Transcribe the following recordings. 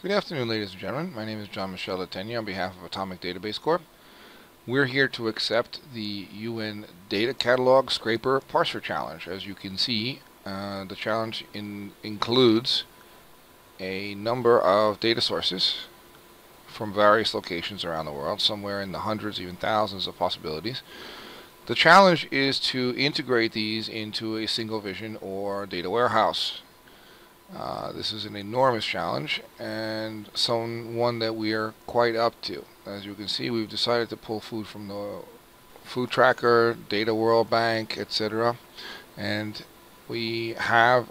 Good afternoon, ladies and gentlemen. My name is John Michel Latenya on behalf of Atomic Database Corp. We're here to accept the UN Data Catalog Scraper Parser Challenge. As you can see, the challenge includes a number of data sources from various locations around the world, somewhere in the hundreds, even thousands of possibilities. The challenge is to integrate these into a single vision or data warehouse. This is an enormous challenge and one that we are quite up to. As you can see, we've decided to pull food from the Food Tracker, Data World Bank, etc. And we have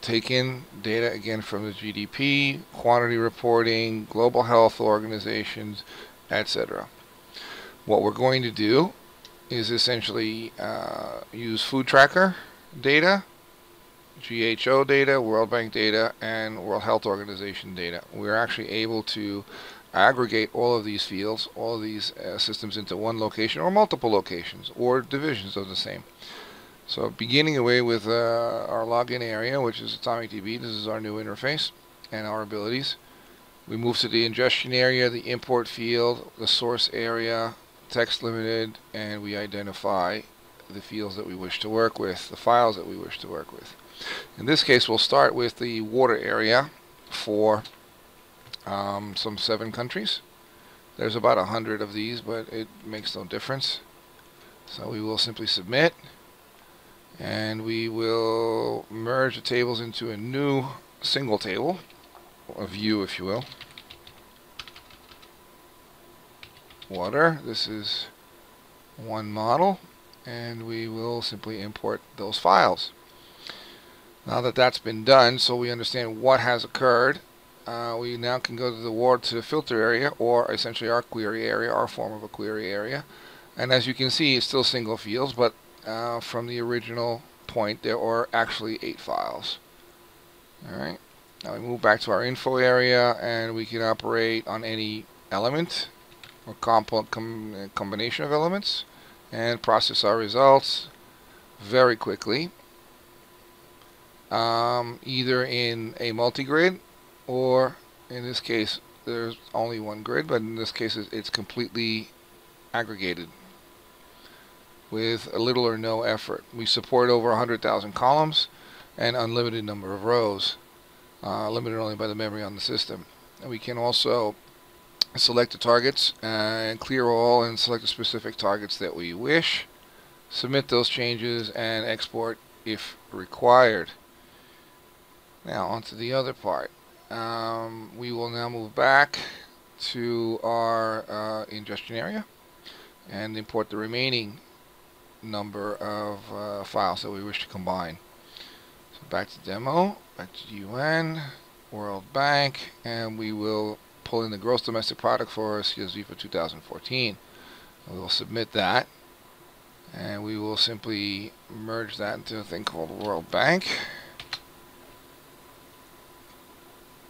taken data again from the GDP, quantity reporting, global health organizations, etc. What we're going to do is essentially use Food Tracker data, GHO data, World Bank data, and World Health Organization data. We're actually able to aggregate all of these fields, all of these systems into one location or multiple locations or divisions of the same. So beginning away with our login area, which is AtomicDB, this is our new interface and our abilities. We move to the ingestion area, the import field, the source area, text limited, and we identify the fields that we wish to work with, the files that we wish to work with. In this case, we'll start with the water area for some 7 countries. There's about 100 of these, but it makes no difference. So we will simply submit, and we will merge the tables into a new single table, a view if you will. Water, this is one model, and we will simply import those files. Now that that's been done, so we understand what has occurred, we now can go to the filter area, or essentially our query area, our form of a query area. And as you can see, it's still single fields, but from the original point, there are actually 8 files. Alright, now we move back to our info area, and we can operate on any element or combination of elements and process our results very quickly. Either in a multi-grid, or in this case there's only one grid, but in this case it's completely aggregated with a little or no effort. We support over 100,000 columns and unlimited number of rows, limited only by the memory on the system. And we can also select the targets and clear all and select the specific targets that we wish, submit those changes, and export if required. Now onto the other part. We will now move back to our ingestion area and import the remaining number of files that we wish to combine. So back to demo, back to UN, World Bank, and we will pull in the gross domestic product for CSV for 2014. We will submit that, and we will simply merge that into a thing called World Bank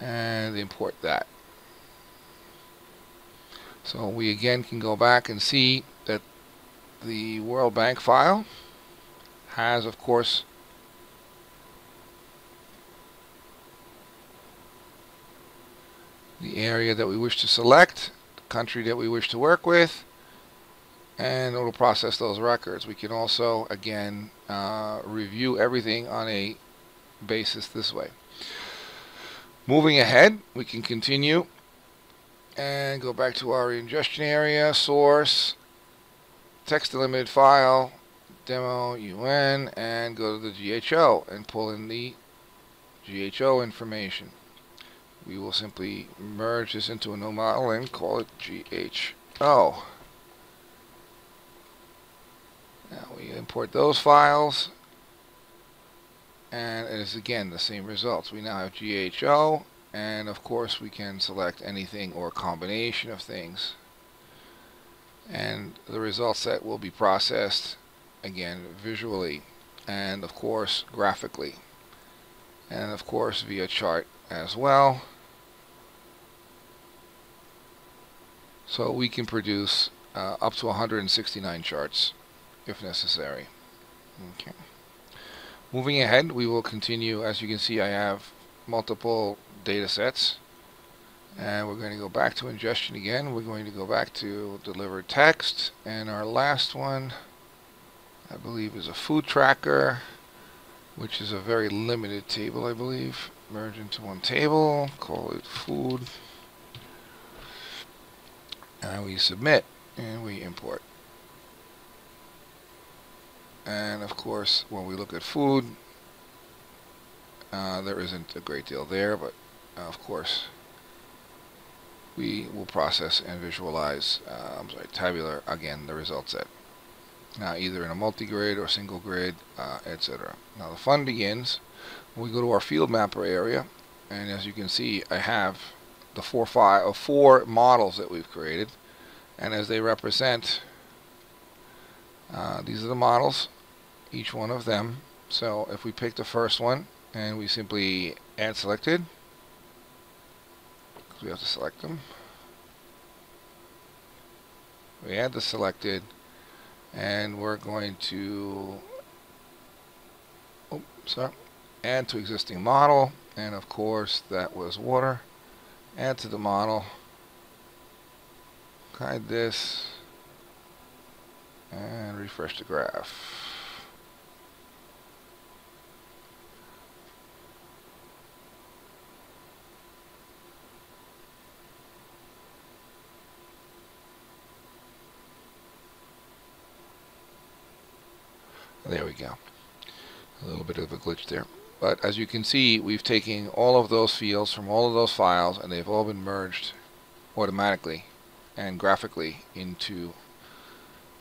and import that. So we again can go back and see that the World Bank file has, of course, the area that we wish to select, the country that we wish to work with, and it will process those records. We can also again review everything on a basis this way. Moving ahead, we can continue and go back to our ingestion area, source, text delimited file, demo UN, and go to the GHO and pull in the GHO information. We will simply merge this into a new model and call it GHO. Now we import those files, and it is again the same results. We now have GHO, and of course we can select anything or a combination of things, and the result set will be processed again visually, and of course graphically, and of course via chart as well. So we can produce up to 169 charts if necessary. Okay. Moving ahead, we will continue. As you can see, I have multiple data sets. And we're going to go back to ingestion again. We're going to go back to delivered text. And our last one, I believe, is a food tracker, which is a very limited table, I believe. Merge into one table, call it food. And we submit, and we import. And of course, when we look at food, there isn't a great deal there, but of course, we will process and visualize, tabular, again, the result set. Now, either in a multi-grid or single grid, etc. Now, the fun begins when we go to our field mapper area, and as you can see, I have the four models that we've created, and as they represent, these are the models, each one of them. So if we pick the first one and we simply add selected, because we have to select them, we add the selected, and we're going to add to existing model, and of course that was water. Add to the model, hide this, and refresh the graph. There we go. A little bit of a glitch there. But as you can see, we've taken all of those fields from all of those files, and they've all been merged automatically and graphically into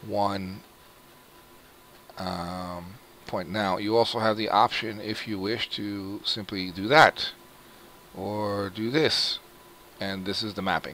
one point. Now, you also have the option, if you wish, to simply do that or do this, and this is the mapping.